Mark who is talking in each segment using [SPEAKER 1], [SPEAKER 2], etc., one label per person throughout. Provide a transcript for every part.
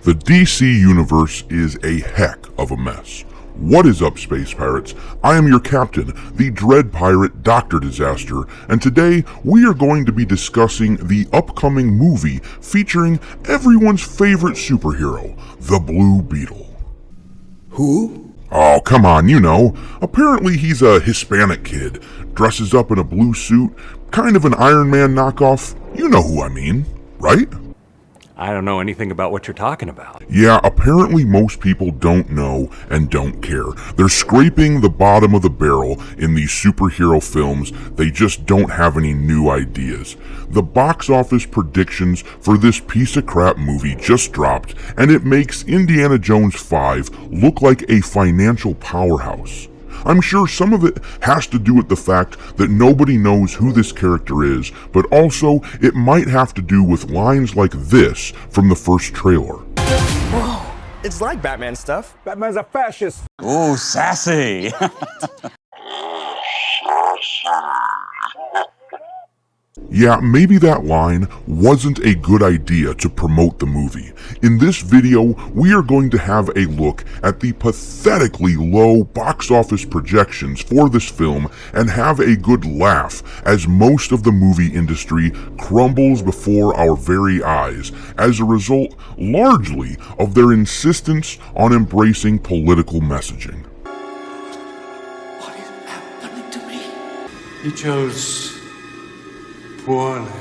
[SPEAKER 1] The DC universe is a heck of a mess. What is up, Space Pirates? I am your captain, the Dread Pirate Dr. Disaster, and today we are going to be discussing the upcoming movie featuring everyone's favorite superhero, the Blue Beetle.
[SPEAKER 2] Who?
[SPEAKER 1] Oh, come on, you know. Apparently he's a Hispanic kid, dresses up in a blue suit, kind of an Iron Man knockoff. You know who I mean, right?
[SPEAKER 3] I don't know anything about what you're talking about.
[SPEAKER 1] Yeah, apparently most people don't know and don't care. They're scraping the bottom of the barrel in these superhero films. They just don't have any new ideas. The box office predictions for this piece of crap movie just dropped, and it makes Indiana Jones 5 look like a financial powerhouse. I'm sure some of it has to do with the fact that nobody knows who this character is, but also it might have to do with lines like this from the first trailer.
[SPEAKER 2] Whoa, it's like Batman stuff.
[SPEAKER 4] Batman's a fascist.
[SPEAKER 5] Ooh, sassy.
[SPEAKER 1] Yeah, maybe that line wasn't a good idea to promote the movie. In this video, we are going to have a look at the pathetically low box office projections for this film and have a good laugh as most of the movie industry crumbles before our very eyes as a result largely of their insistence on embracing political messaging.
[SPEAKER 6] What is happening to me? You chose poorly.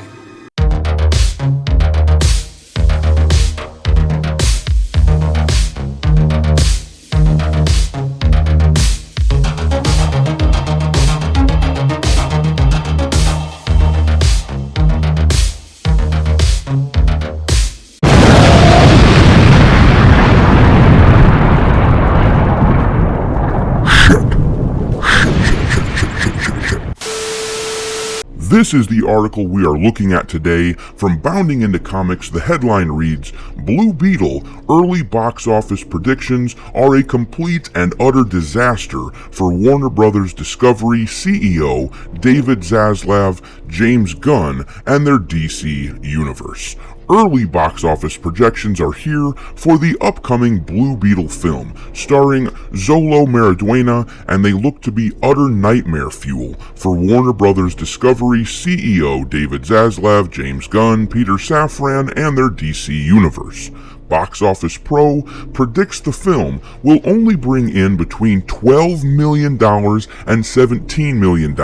[SPEAKER 1] This is the article we are looking at today. From Bounding Into Comics, the headline reads, Blue Beetle early box office predictions are a complete and utter disaster for Warner Brothers Discovery CEO David Zaslav, James Gunn, and their DC universe. Early box office projections are here for the upcoming Blue Beetle film, starring Xolo Maridueña, and they look to be utter nightmare fuel for Warner Brothers Discovery CEO David Zaslav, James Gunn, Peter Safran, and their DC universe. Box Office Pro predicts the film will only bring in between $12 million and $17 million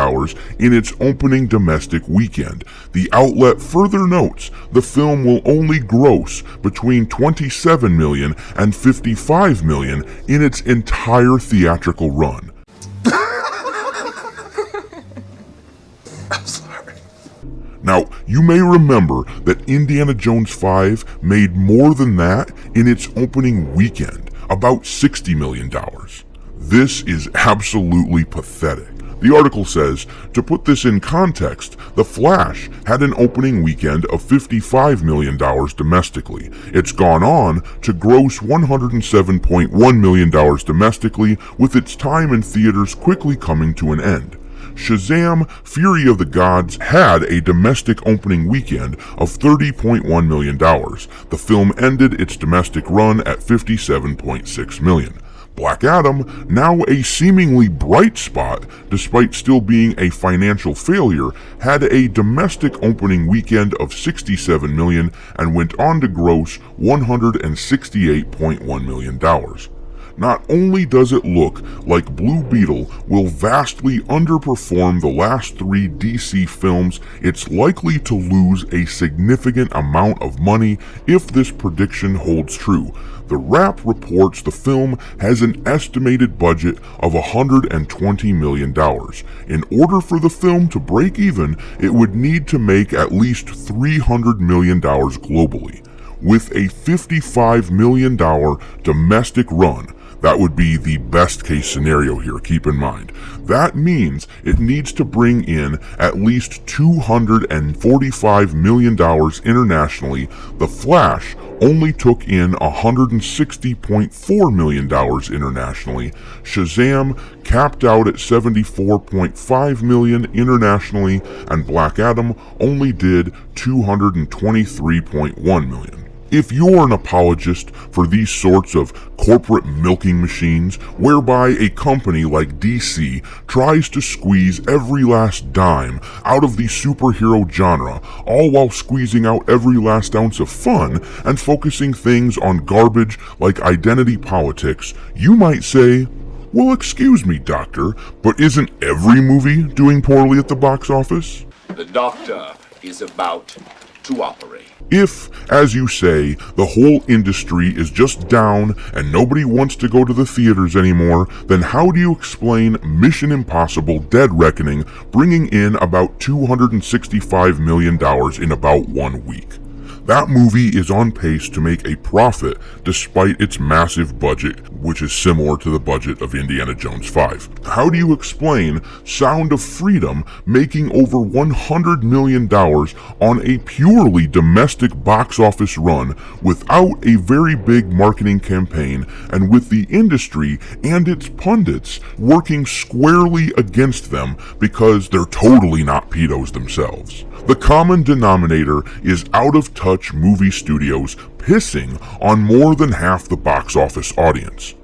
[SPEAKER 1] in its opening domestic weekend. The outlet further notes the film will only gross between $27 million and $55 million in its entire theatrical run.
[SPEAKER 6] I'm sorry.
[SPEAKER 1] Now, you may remember that Indiana Jones 5 made more than that in its opening weekend, about $60 million. This is absolutely pathetic. The article says, to put this in context, The Flash had an opening weekend of $55 million domestically. It's gone on to gross $107.1 million domestically, with its time in theaters quickly coming to an end. Shazam! Fury of the Gods had a domestic opening weekend of $30.1 million. The film ended its domestic run at $57.6 million. Black Adam, now a seemingly bright spot despite still being a financial failure, had a domestic opening weekend of $67 million and went on to gross $168.1 million. Not only does it look like Blue Beetle will vastly underperform the last three DC films, it's likely to lose a significant amount of money if this prediction holds true. The Wrap reports the film has an estimated budget of $120 million. In order for the film to break even, it would need to make at least $300 million globally. With a $55 million domestic run, that would be the best case scenario here, keep in mind. That means it needs to bring in at least $245 million internationally. The Flash only took in $160.4 million internationally. Shazam capped out at $74.5 million internationally, and Black Adam only did $223.1 million. If you're an apologist for these sorts of corporate milking machines, whereby a company like DC tries to squeeze every last dime out of the superhero genre, all while squeezing out every last ounce of fun and focusing things on garbage like identity politics, you might say, well, excuse me, Doctor, but isn't every movie doing poorly at the box office?
[SPEAKER 4] The Doctor is about to operate.
[SPEAKER 1] If, as you say, the whole industry is just down and nobody wants to go to the theaters anymore, then how do you explain Mission Impossible: Dead Reckoning bringing in about $265 million in about 1 week? That movie is on pace to make a profit despite its massive budget, which is similar to the budget of Indiana Jones 5. How do you explain Sound of Freedom making over $100 million on a purely domestic box office run without a very big marketing campaign and with the industry and its pundits working squarely against them because they're totally not pedos themselves? The common denominator is out-of-touch movie studios pissing on more than half the box office audience.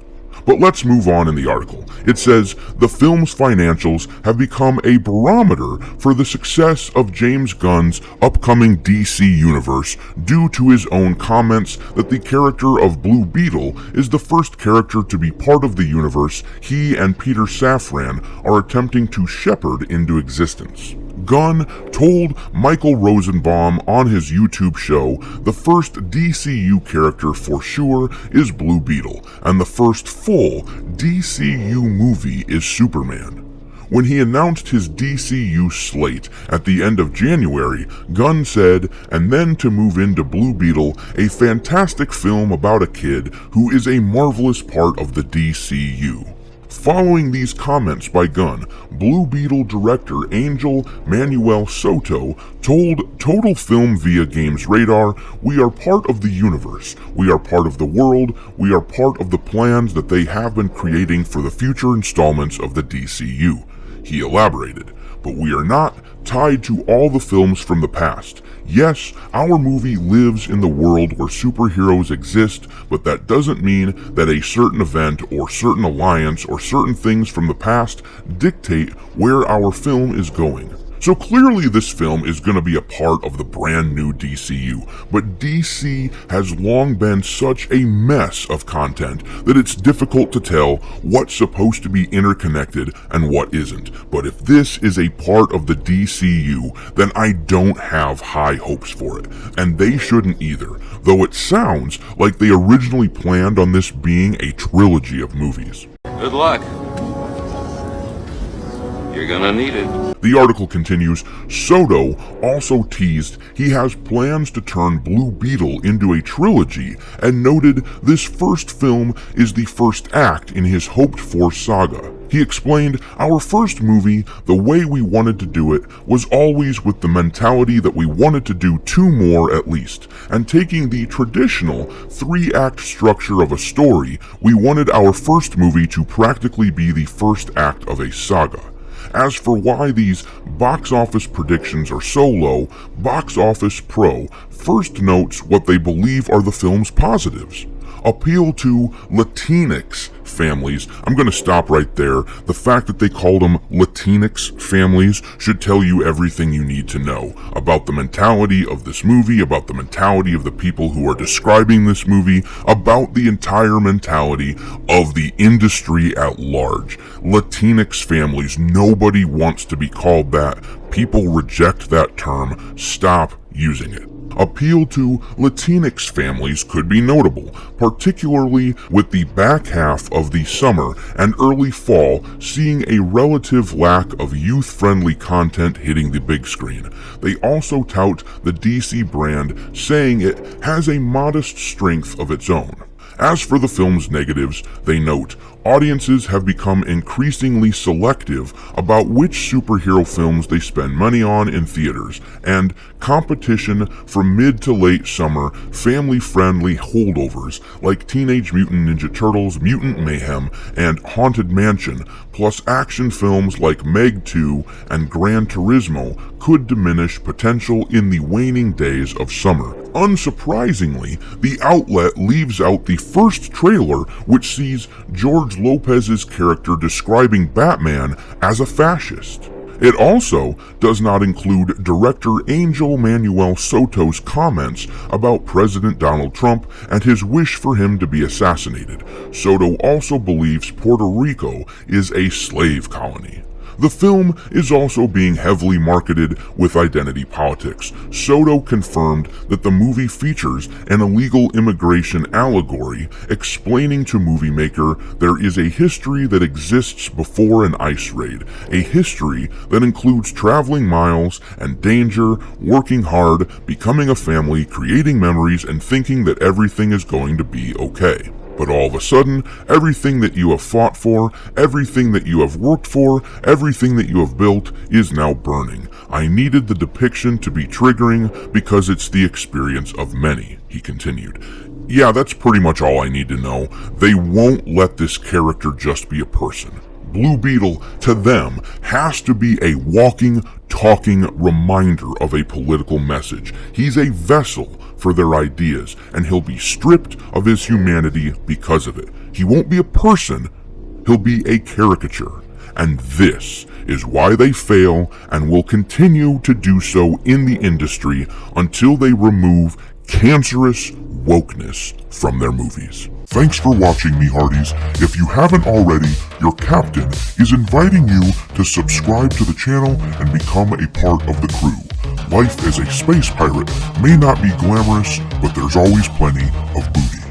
[SPEAKER 1] But let's move on in the article. It says, the film's financials have become a barometer for the success of James Gunn's upcoming DC universe due to his own comments that the character of Blue Beetle is the first character to be part of the universe he and Peter Safran are attempting to shepherd into existence. Gunn told Michael Rosenbaum on his YouTube show the first DCU character for sure is Blue Beetle, and the first full DCU movie is Superman. When he announced his DCU slate at the end of January, Gunn said, and then to move into Blue Beetle, a fantastic film about a kid who is a marvelous part of the DCU. Following these comments by Gunn, Blue Beetle director Angel Manuel Soto told Total Film via Games Radar, "We are part of the universe, we are part of the world, we are part of the plans that they have been creating for the future installments of the DCU." He elaborated, "But we are not tied to all the films from the past. Yes, our movie lives in the world where superheroes exist, but that doesn't mean that a certain event or certain alliance or certain things from the past dictate where our film is going." So clearly this film is going to be a part of the brand new DCU, but DC has long been such a mess of content that it's difficult to tell what's supposed to be interconnected and what isn't. But if this is a part of the DCU, then I don't have high hopes for it, and they shouldn't either, though it sounds like they originally planned on this being a trilogy of movies.
[SPEAKER 6] Good luck. You're gonna need it.
[SPEAKER 1] The article continues, Soto also teased he has plans to turn Blue Beetle into a trilogy and noted this first film is the first act in his hoped-for saga. He explained, "Our first movie, the way we wanted to do it, was always with the mentality that we wanted to do 2 more at least, and taking the traditional 3-act structure of a story, we wanted our first movie to practically be the first act of a saga." As for why these box office predictions are so low, Box Office Pro first notes what they believe are the film's positives. Appeal to Latinx families. I'm going to stop right there. The fact that they called them Latinx families should tell you everything you need to know about the mentality of this movie, about the mentality of the people who are describing this movie, about the entire mentality of the industry at large. Latinx families, nobody wants to be called that. People reject that term. Stop using it. Appeal to Latinx families could be notable, particularly with the back half of the summer and early fall seeing a relative lack of youth-friendly content hitting the big screen. They also tout the DC brand, saying it has a modest strength of its own. As for the film's negatives, they note, audiences have become increasingly selective about which superhero films they spend money on in theaters, and competition from mid to late summer family-friendly holdovers like Teenage Mutant Ninja Turtles, Mutant Mayhem, and Haunted Mansion, plus action films like Meg 2 and Gran Turismo could diminish potential in the waning days of summer. Unsurprisingly, the outlet leaves out the first trailer, which sees George Lopez's character describing Batman as a fascist. It also does not include director Angel Manuel Soto's comments about President Donald Trump and his wish for him to be assassinated. Soto also believes Puerto Rico is a slave colony. The film is also being heavily marketed with identity politics. Soto confirmed that the movie features an illegal immigration allegory, explaining to movie maker there is a history that exists before an ICE raid, a history that includes traveling miles and danger, working hard, becoming a family, creating memories, and thinking that everything is going to be okay. But all of a sudden, everything that you have fought for, everything that you have worked for, everything that you have built is now burning. I needed the depiction to be triggering because it's the experience of many, he continued. Yeah, that's pretty much all I need to know. They won't let this character just be a person. Blue Beetle, to them, has to be a walking, talking reminder of a political message. He's a vessel for their ideas, and he'll be stripped of his humanity because of it. He won't be a person, he'll be a caricature. And this is why they fail and will continue to do so in the industry until they remove cancerous wokeness from their movies. Thanks for watching, me hearties. If you haven't already, your captain is inviting you to subscribe to the channel and become a part of the crew. Life as a space pirate may not be glamorous, but there's always plenty of booty.